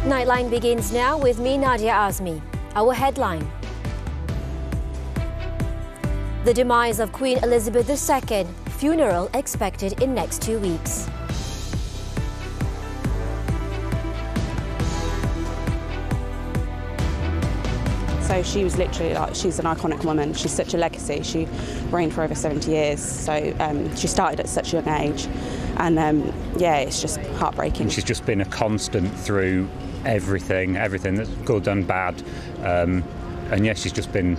Nightline begins now with me, Nadia Azmi. Our headline. The demise of Queen Elizabeth II, funeral expected in next 2 weeks. So she was literally she's an iconic woman. She's such a legacy. She reigned for over 70 years. So she started at such a young age. And yeah, it's just heartbreaking. She's just been a constant through everything that's good and bad. And yeah, she's just been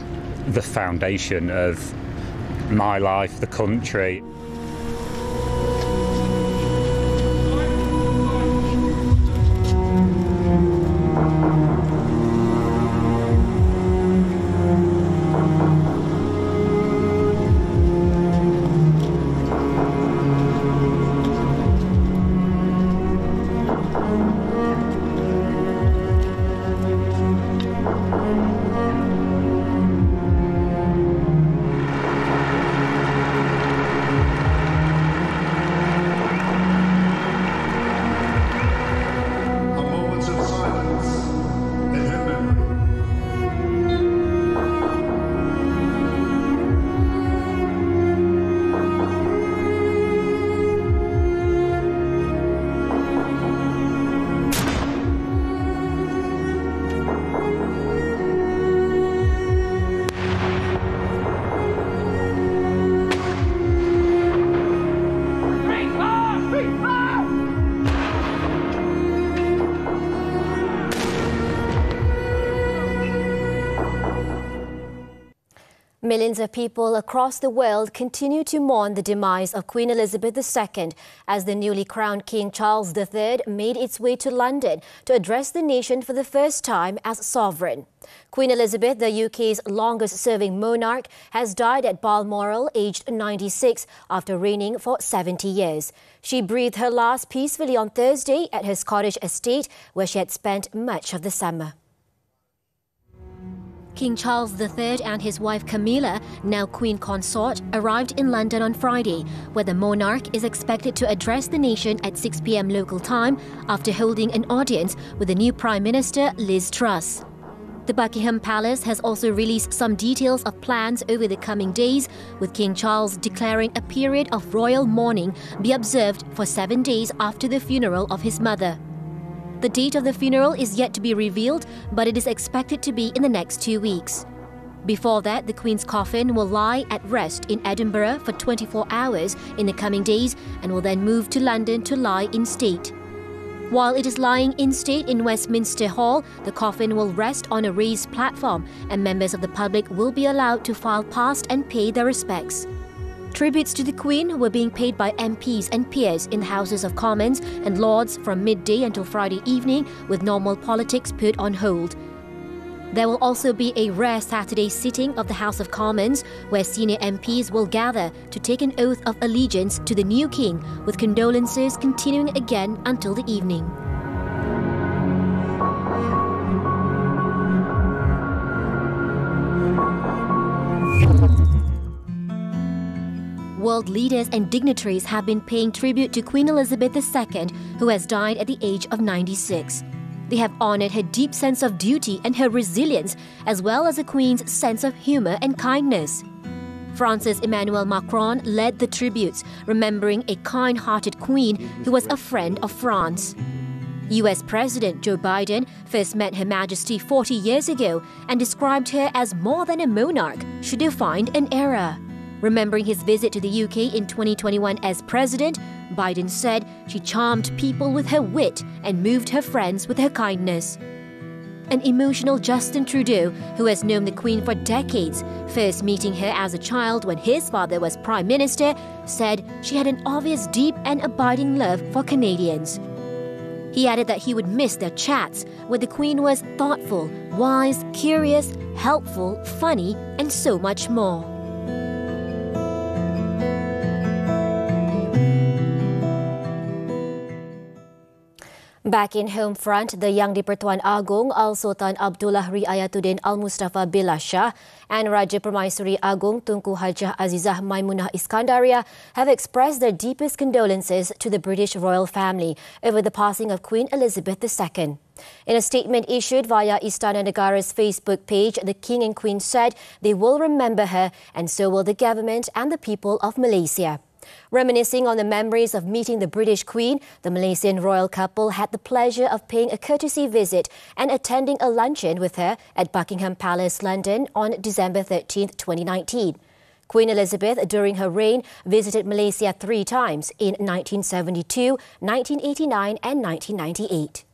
the foundation of my life, the country. Millions of people across the world continue to mourn the demise of Queen Elizabeth II as the newly crowned King Charles III made its way to London to address the nation for the first time as sovereign. Queen Elizabeth, the UK's longest-serving monarch, has died at Balmoral, aged 96, after reigning for 70 years. She breathed her last peacefully on Thursday at her Scottish estate, where she had spent much of the summer. King Charles III and his wife Camilla, now Queen Consort, arrived in London on Friday, where the monarch is expected to address the nation at 6 p.m. local time after holding an audience with the new Prime Minister Liz Truss. The Buckingham Palace has also released some details of plans over the coming days, with King Charles declaring a period of royal mourning be observed for 7 days after the funeral of his mother. The date of the funeral is yet to be revealed, but it is expected to be in the next 2 weeks. Before that, the Queen's coffin will lie at rest in Edinburgh for 24 hours in the coming days and will then move to London to lie in state. While it is lying in state in Westminster Hall, the coffin will rest on a raised platform and members of the public will be allowed to file past and pay their respects. Tributes to the Queen were being paid by MPs and peers in the Houses of Commons and Lords from midday until Friday evening, with normal politics put on hold. There will also be a rare Saturday sitting of the House of Commons, where senior MPs will gather to take an oath of allegiance to the new King, with condolences continuing again until the evening. World leaders and dignitaries have been paying tribute to Queen Elizabeth II, who has died at the age of 96. They have honoured her deep sense of duty and her resilience, as well as the Queen's sense of humour and kindness. France's Emmanuel Macron led the tributes, remembering a kind-hearted Queen who was a friend of France. US President Joe Biden first met Her Majesty 40 years ago and described her as more than a monarch, she defined an era. Remembering his visit to the UK in 2021 as president, Biden said she charmed people with her wit and moved her friends with her kindness. An emotional Justin Trudeau, who has known the Queen for decades, first meeting her as a child when his father was Prime Minister, said she had an obvious deep and abiding love for Canadians. He added that he would miss their chats, where the Queen was thoughtful, wise, curious, helpful, funny, and so much more. Back in home front, the Yang di-Pertuan Agong Al-Sultan Abdullah Riayatuddin Al-Mustafa Billah Shah and Raja Permaisuri Agong Tunku Hajah Azizah Maimunah Iskandaria have expressed their deepest condolences to the British royal family over the passing of Queen Elizabeth II. In a statement issued via Istana Negara's Facebook page, the King and Queen said they will remember her, and so will the government and the people of Malaysia. Reminiscing on the memories of meeting the British Queen, the Malaysian royal couple had the pleasure of paying a courtesy visit and attending a luncheon with her at Buckingham Palace, London on December 13, 2019. Queen Elizabeth, during her reign, visited Malaysia 3 times in 1972, 1989 and 1998.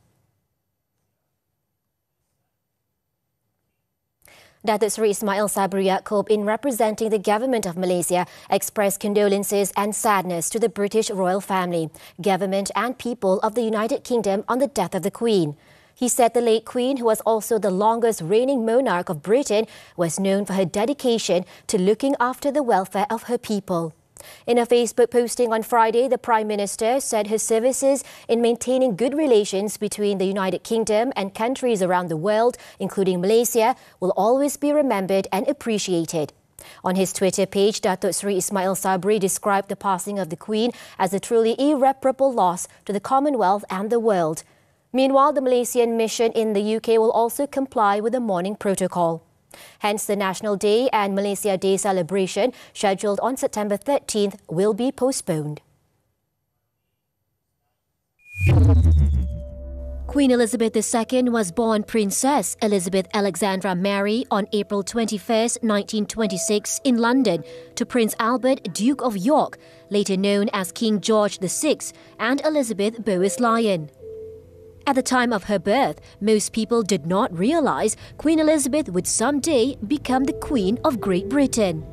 Datuk Seri Ismail Sabri Yaakob, in representing the government of Malaysia, expressed condolences and sadness to the British royal family, government and people of the United Kingdom on the death of the Queen. He said the late Queen, who was also the longest reigning monarch of Britain, was known for her dedication to looking after the welfare of her people. In a Facebook posting on Friday, the Prime Minister said her services in maintaining good relations between the United Kingdom and countries around the world, including Malaysia, will always be remembered and appreciated. On his Twitter page, Datuk Seri Ismail Sabri described the passing of the Queen as a truly irreparable loss to the Commonwealth and the world. Meanwhile, the Malaysian mission in the UK will also comply with the mourning protocol. Hence, the National Day and Malaysia Day celebration, scheduled on September 13th, will be postponed. Queen Elizabeth II was born Princess Elizabeth Alexandra Mary on April 21, 1926 in London to Prince Albert, Duke of York, later known as King George VI, and Elizabeth Boas Lyon. At the time of her birth, most people did not realise Queen Elizabeth would someday become the Queen of Great Britain.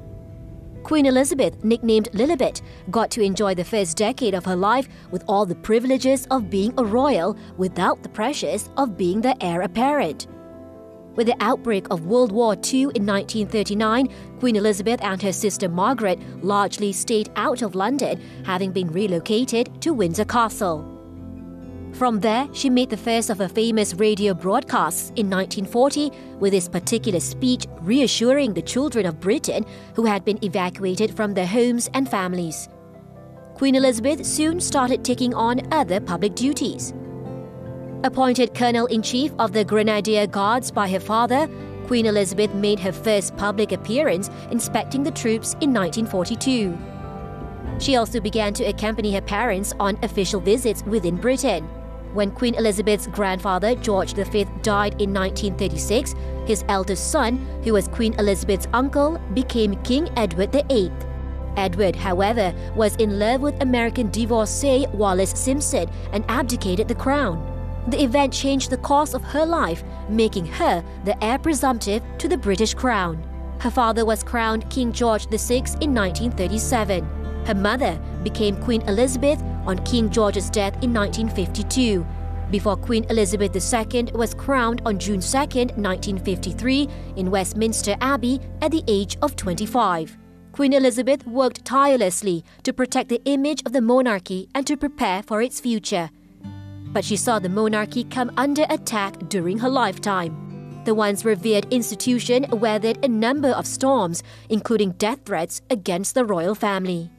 Queen Elizabeth, nicknamed Lilibet, got to enjoy the first decade of her life with all the privileges of being a royal without the pressures of being the heir apparent. With the outbreak of World War II in 1939, Queen Elizabeth and her sister Margaret largely stayed out of London, having been relocated to Windsor Castle. From there, she made the first of her famous radio broadcasts in 1940 with this particular speech reassuring the children of Britain who had been evacuated from their homes and families. Queen Elizabeth soon started taking on other public duties. Appointed Colonel-in-Chief of the Grenadier Guards by her father, Queen Elizabeth made her first public appearance inspecting the troops in 1942. She also began to accompany her parents on official visits within Britain. When Queen Elizabeth's grandfather, George V, died in 1936, his eldest son, who was Queen Elizabeth's uncle, became King Edward VIII. Edward, however, was in love with American divorcee Wallis Simpson and abdicated the crown. The event changed the course of her life, making her the heir presumptive to the British crown. Her father was crowned King George VI in 1937. Her mother became Queen Elizabeth on King George's death in 1952, before Queen Elizabeth II was crowned on June 2, 1953 in Westminster Abbey at the age of 25. Queen Elizabeth worked tirelessly to protect the image of the monarchy and to prepare for its future. But she saw the monarchy come under attack during her lifetime. The once revered institution weathered a number of storms, including death threats against the royal family.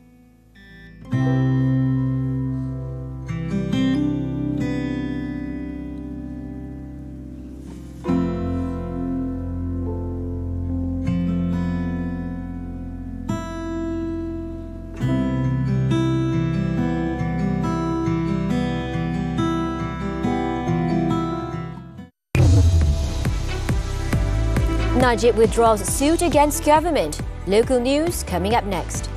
Najib withdraws suit against government. Local news coming up next.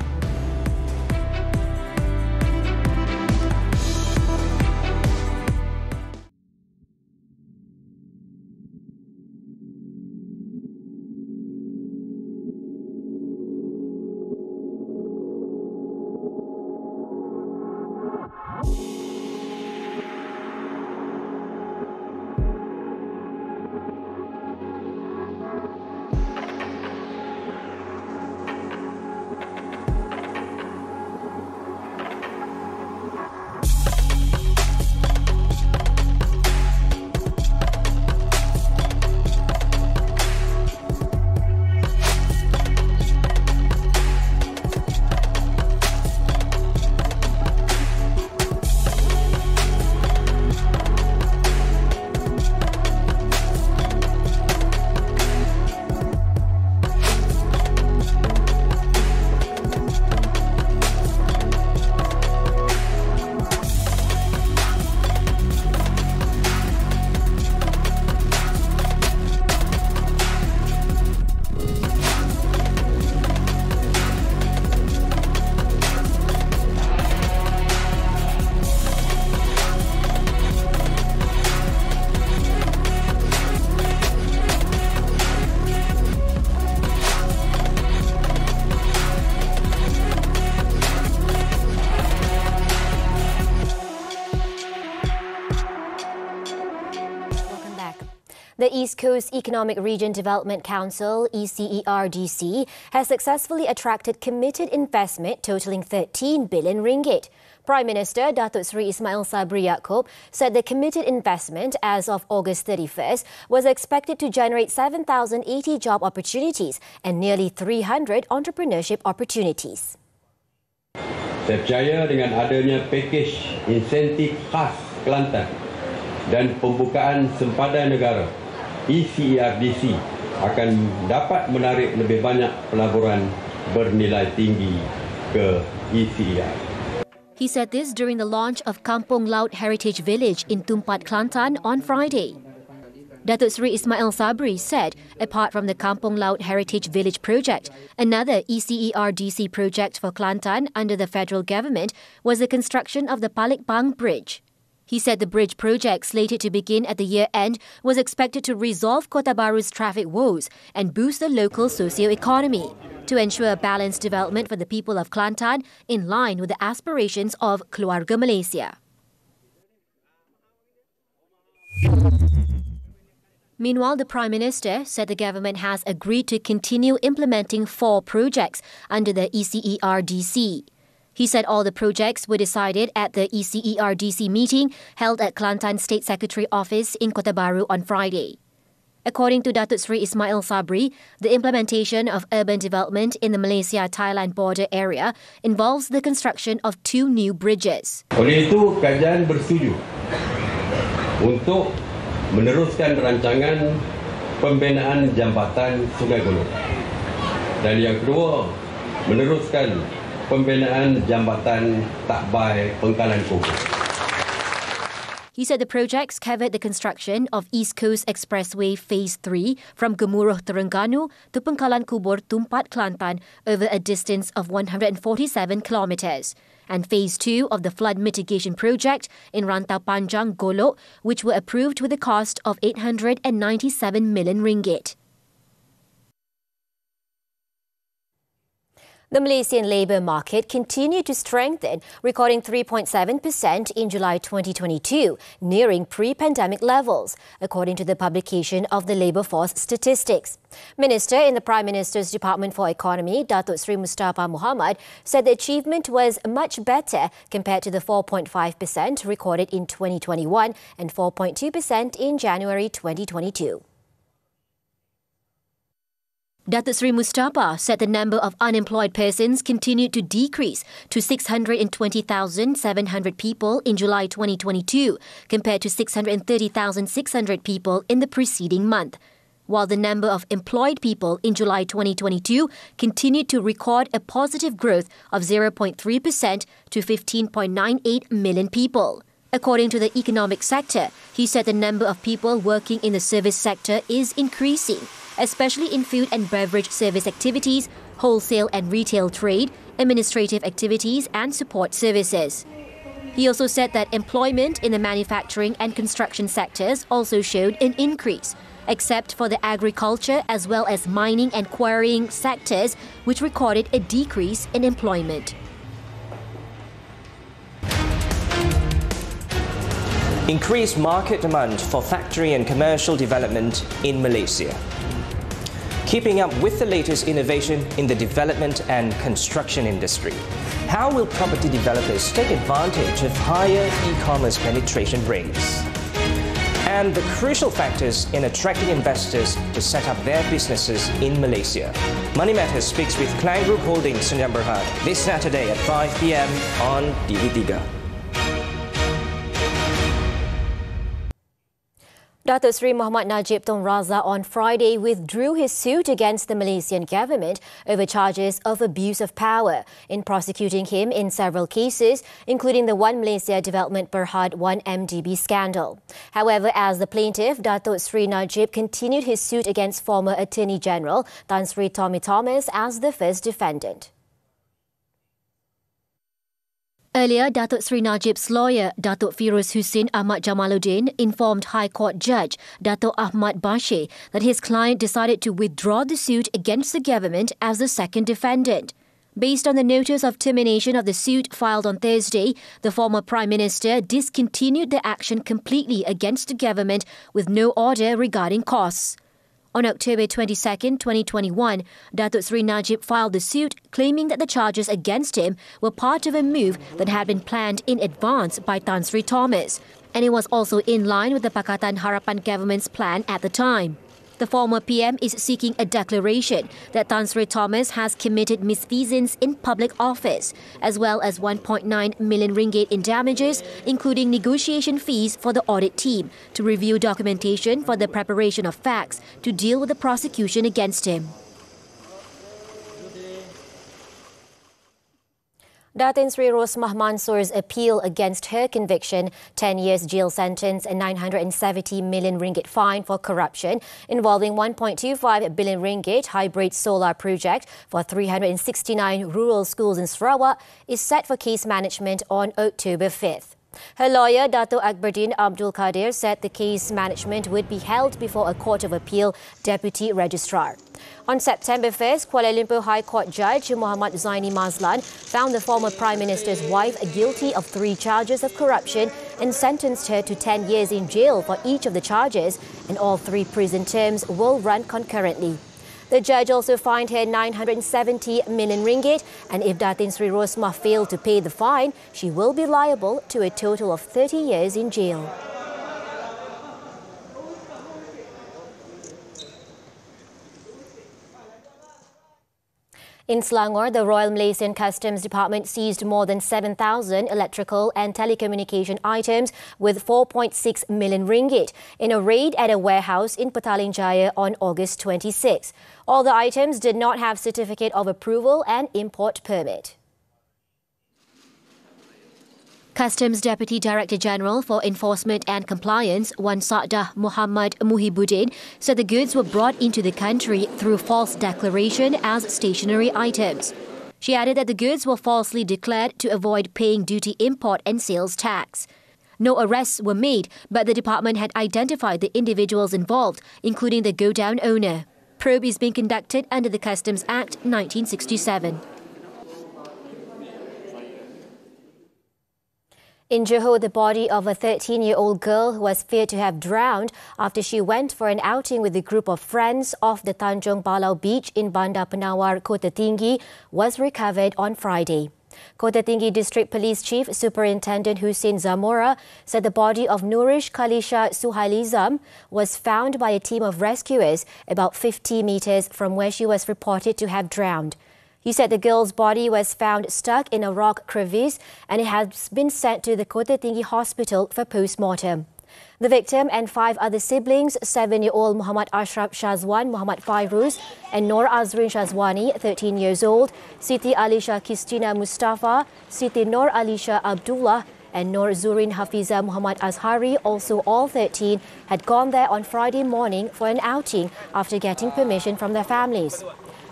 The East Coast Economic Region Development Council, ECERDC, has successfully attracted committed investment totaling 13 billion ringgit. Prime Minister Datuk Seri Ismail Sabri Yaakob said the committed investment as of August 31st was expected to generate 7,080 job opportunities and nearly 300 entrepreneurship opportunities. Saya percaya dengan adanya pakej insentif khas Kelantan dan pembukaan sempadan negara, ECERDC akan dapat menarik lebih banyak pelaburan bernilai tinggi ke ECER. He said this during the launch of Kampung Laut Heritage Village in Tumpat, Kelantan on Friday. Datuk Seri Ismail Sabri said, apart from the Kampung Laut Heritage Village project, another ECERDC project for Kelantan under the federal government was the construction of the Palikpang Bridge. He said the bridge project, slated to begin at the year end, was expected to resolve Kota Baru's traffic woes and boost the local socio-economy to ensure balanced development for the people of Kelantan in line with the aspirations of Keluarga Malaysia. Meanwhile, the Prime Minister said the government has agreed to continue implementing 4 projects under the ECERDC. He said all the projects were decided at the ECERDC meeting held at Kelantan State Secretary Office in Kota Baru on Friday. According to Datuk Seri Ismail Sabri, the implementation of urban development in the Malaysia-Thailand border area involves the construction of 2 new bridges. Oleh itu, kajian bersetuju untuk meneruskan rancangan pembinaan jambatan Sungai Golok. Dan yang kedua, meneruskan pembinaan jambatan Takbai Pengkalan Kubu. He said the projects covered the construction of East Coast Expressway Phase 3 from Gemuruh, Terengganu to Pengkalan Kubur, Tumpat, Kelantan over a distance of 147 kilometres, and Phase 2 of the flood mitigation project in Rantau Panjang, Golok, which were approved with a cost of 897 million ringgit. The Malaysian labour market continued to strengthen, recording 3.7% in July 2022, nearing pre-pandemic levels, according to the publication of the Labour Force statistics. Minister in the Prime Minister's Department for Economy, Datuk Seri Mustafa Muhammad, said the achievement was much better compared to the 4.5% recorded in 2021 and 4.2% in January 2022. Datuk Seri Mustafa said the number of unemployed persons continued to decrease to 620,700 people in July 2022, compared to 630,600 people in the preceding month, while the number of employed people in July 2022 continued to record a positive growth of 0.3% to 15.98 million people. According to the economic sector, he said the number of people working in the service sector is increasing, especially in food and beverage service activities, wholesale and retail trade, administrative activities and support services. He also said that employment in the manufacturing and construction sectors also showed an increase, except for the agriculture as well as mining and quarrying sectors, which recorded a decrease in employment. Increased market demand for factory and commercial development in Malaysia. Keeping up with the latest innovation in the development and construction industry. How will property developers take advantage of higher e-commerce penetration rates? And the crucial factors in attracting investors to set up their businesses in Malaysia. Money Matters speaks with Klang Group Holdings Sunjam Berhad this Saturday at 5 p.m. on TV3. Datuk Seri Muhammad Najib Tun Razak on Friday withdrew his suit against the Malaysian government over charges of abuse of power in prosecuting him in several cases, including the One Malaysia Development Berhad 1MDB scandal. However, as the plaintiff, Datuk Seri Najib continued his suit against former Attorney General Tan Sri Tommy Thomas as the first defendant. Earlier, Datuk Seri Najib's lawyer, Datuk Firuz Hussein Ahmad Jamaluddin, informed High Court Judge Datuk Ahmad Bashir that his client decided to withdraw the suit against the government as the second defendant. Based on the notice of termination of the suit filed on Thursday, the former Prime Minister discontinued the action completely against the government with no order regarding costs. On October 22, 2021, Datuk Seri Najib filed the suit claiming that the charges against him were part of a move that had been planned in advance by Tan Sri Thomas, and it was also in line with the Pakatan Harapan government's plan at the time. The former PM is seeking a declaration that Tan Sri Thomas has committed misfeasance in public office, as well as 1.9 million ringgit in damages, including negotiation fees for the audit team to review documentation for the preparation of facts to deal with the prosecution against him. Datin Sri Rosmah Mansur's appeal against her conviction, 10 years jail sentence and 970 million ringgit fine for corruption involving 1.25 billion ringgit hybrid solar project for 369 rural schools in Sarawak is set for case management on October 5th. Her lawyer, Dato Akbardin Abdul Kadir, said the case management would be held before a Court of Appeal Deputy Registrar. On September 1st, Kuala Lumpur High Court Judge Muhammad Zaini Mazlan found the former Prime Minister's wife guilty of 3 charges of corruption and sentenced her to 10 years in jail for each of the charges, and all 3 prison terms will run concurrently. The judge also fined her 970 million ringgit, and if Datin Sri Rosmah failed to pay the fine, she will be liable to a total of 30 years in jail. In Selangor, the Royal Malaysian Customs Department seized more than 7,000 electrical and telecommunication items with 4.6 million ringgit in a raid at a warehouse in Petaling Jaya on August 26. All the items did not have certificate of approval and import permit. Customs Deputy Director General for Enforcement and Compliance, Wan Sa'dah Muhammad Muhibuddin, said the goods were brought into the country through false declaration as stationery items. She added that the goods were falsely declared to avoid paying duty import and sales tax. No arrests were made, but the department had identified the individuals involved, including the godown owner. Probe is being conducted under the Customs Act 1967. In Johor, the body of a 13-year-old girl who was feared to have drowned after she went for an outing with a group of friends off the Tanjung Balau beach in Bandar Penawar, Kota Tinggi, was recovered on Friday. Kota Tinggi District Police Chief Superintendent Hussein Zamora said the body of Nourish Khalisha Suhailizam was found by a team of rescuers about 50 meters from where she was reported to have drowned. He said the girl's body was found stuck in a rock crevice and it has been sent to the Kota Tinggi Hospital for post-mortem. The victim and 5 other siblings, 7-year-old Muhammad Ashraf Shazwan Muhammad Fairuz and Nur Azrin Shazwani, 13 years old, Siti Alisha Kistina Mustafa, Siti Nur Alisha Abdullah and Nur Zurin Hafiza Muhammad Azhari, also all 13, had gone there on Friday morning for an outing after getting permission from their families.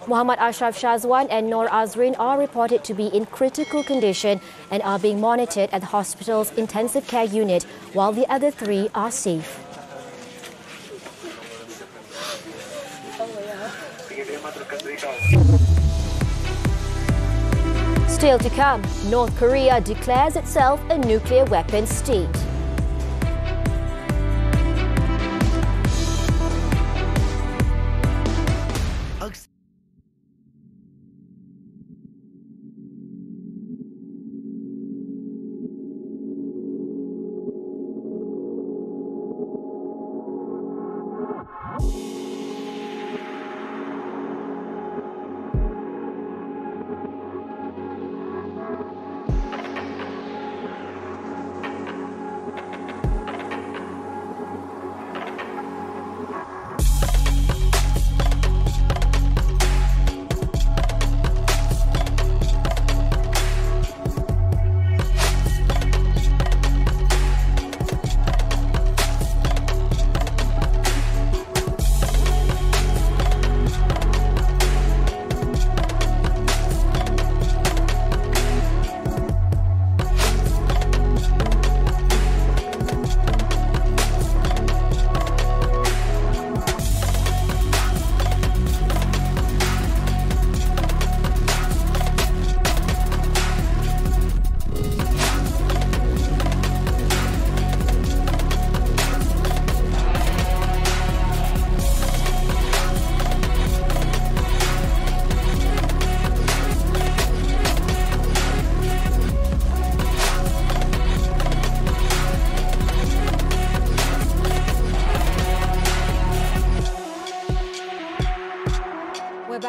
Muhammad Ashraf Shazwan and Nur Azrin are reported to be in critical condition and are being monitored at the hospital's intensive care unit, while the other 3 are safe. Still to come, North Korea declares itself a nuclear weapons state.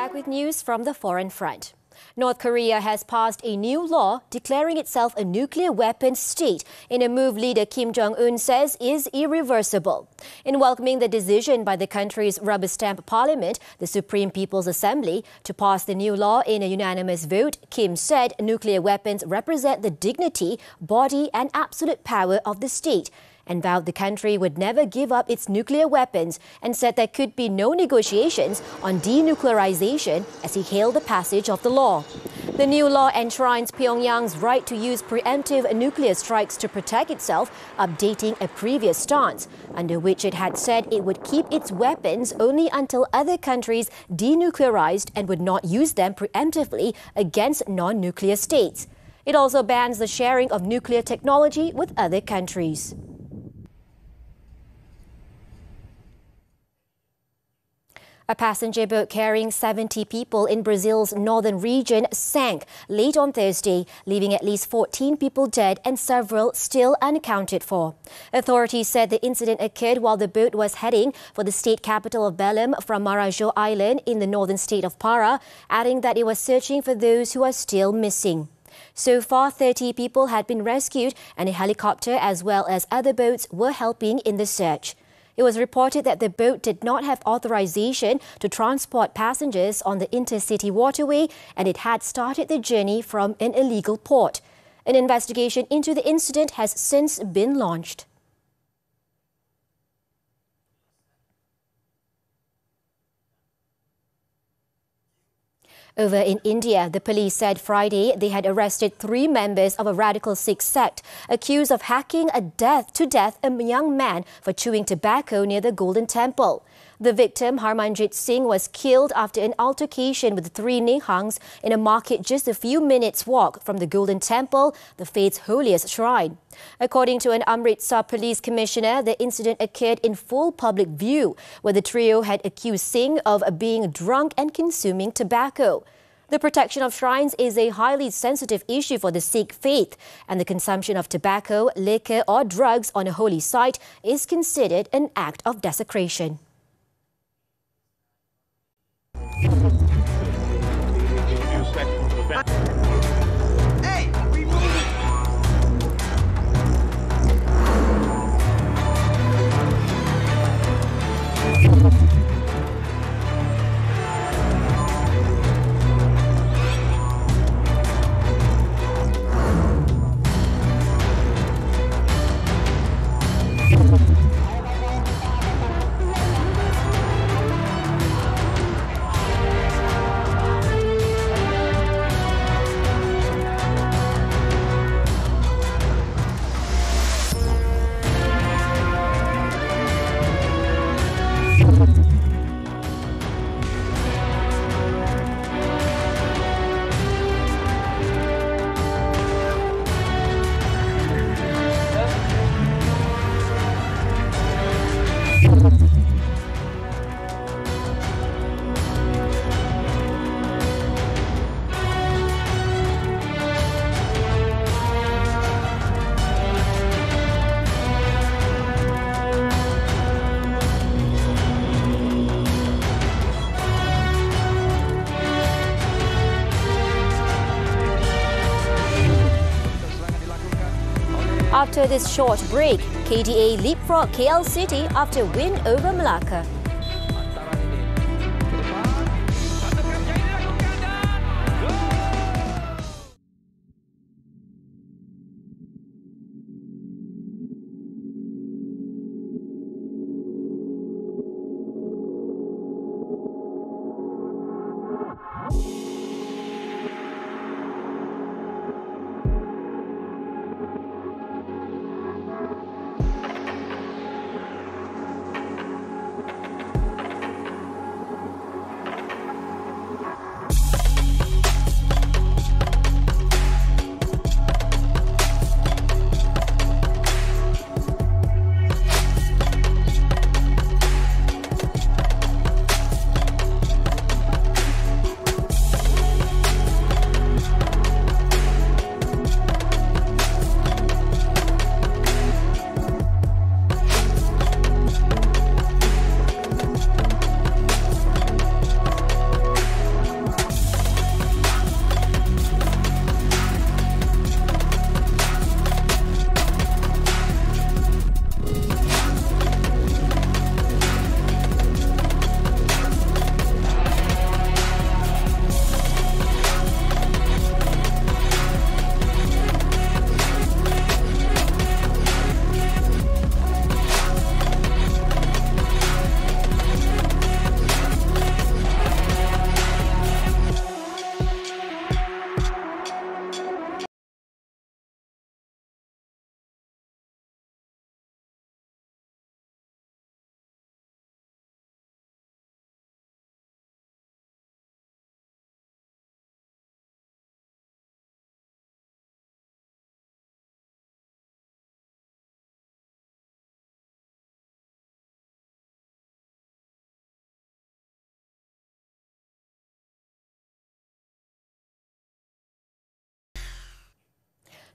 back with news from the foreign front. North Korea has passed a new law declaring itself a nuclear weapons state in a move leader Kim Jong-un says is irreversible. In welcoming the decision by the country's rubber stamp parliament, the Supreme People's Assembly, to pass the new law in a unanimous vote, Kim said nuclear weapons represent the dignity, body and absolute power of the state, and vowed the country would never give up its nuclear weapons and said there could be no negotiations on denuclearization as he hailed the passage of the law. The new law enshrines Pyongyang's right to use preemptive nuclear strikes to protect itself, updating a previous stance, under which it had said it would keep its weapons only until other countries denuclearized and would not use them preemptively against non-nuclear states. It also bans the sharing of nuclear technology with other countries. A passenger boat carrying 70 people in Brazil's northern region sank late on Thursday, leaving at least 14 people dead and several still unaccounted for. Authorities said the incident occurred while the boat was heading for the state capital of Belém from Marajo Island in the northern state of Pará, adding that it was searching for those who are still missing. So far, 30 people had been rescued and a helicopter as well as other boats were helping in the search. It was reported that the boat did not have authorization to transport passengers on the intercity waterway and it had started the journey from an illegal port. An investigation into the incident has since been launched. Over in India, the police said Friday they had arrested 3 members of a radical Sikh sect accused of hacking to death a young man for chewing tobacco near the Golden Temple. The victim, Harmanjit Singh, was killed after an altercation with 3 Nihangs in a market just a few minutes' walk from the Golden Temple, the faith's holiest shrine. According to an Amritsar police commissioner, the incident occurred in full public view, where the trio had accused Singh of being drunk and consuming tobacco. The protection of shrines is a highly sensitive issue for the Sikh faith, and the consumption of tobacco, liquor or drugs on a holy site is considered an act of desecration. After this short break, KDA leapfrog KL City after win over Malacca.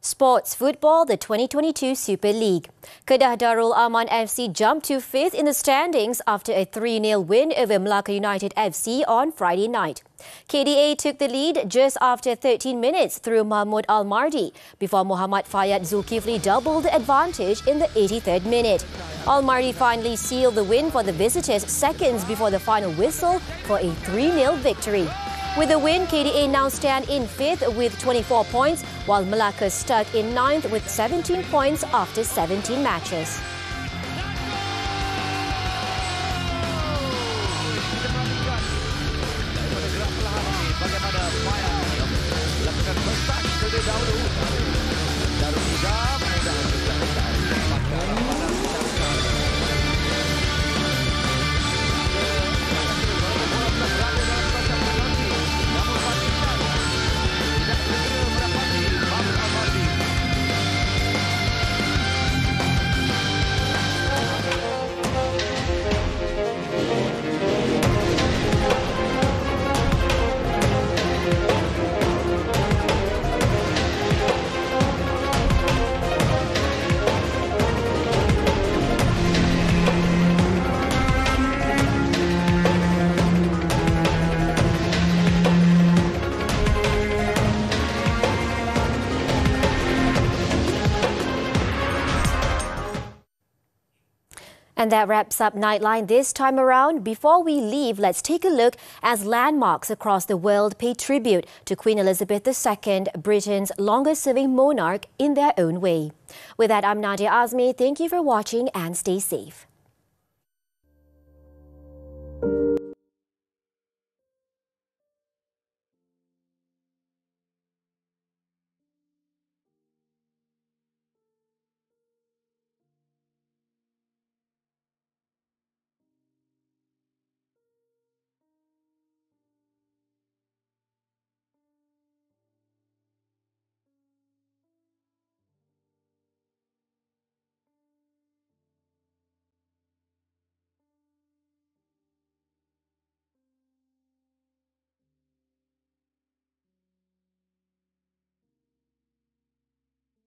Sports football, the 2022 Super League. Kedah Darul Aman FC jumped to 5th in the standings after a 3-0 win over Melaka United FC on Friday night. KDA took the lead just after 13 minutes through Mahmoud Al-Mardi before Muhammad Fayyad Zulkifli doubled the advantage in the 83rd minute. Al-Mardi finally sealed the win for the visitors seconds before the final whistle for a 3-0 victory. With the win, KDA now stand in 5th with 24 points, while Melaka stuck in 9th with 17 points after 17 matches. And that wraps up Nightline this time around. Before we leave, let's take a look as landmarks across the world pay tribute to Queen Elizabeth II, Britain's longest-serving monarch, in their own way. With that, I'm Nadia Azmi. Thank you for watching and stay safe.